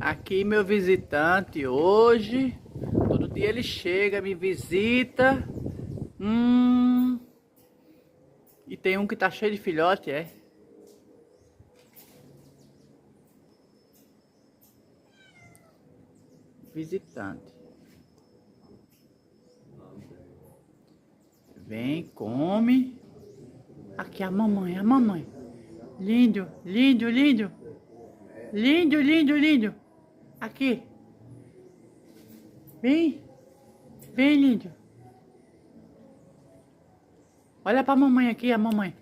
Aqui meu visitante hoje. Todo dia ele chega, me visita. E tem um que tá cheio de filhote, é? Visitante. Vem, come. Aqui a mamãe, a mamãe. Lindo, lindo, lindo. Lindo, lindo, lindo. Aqui. Vem. Vem, lindo. Olha pra mamãe aqui, a mamãe.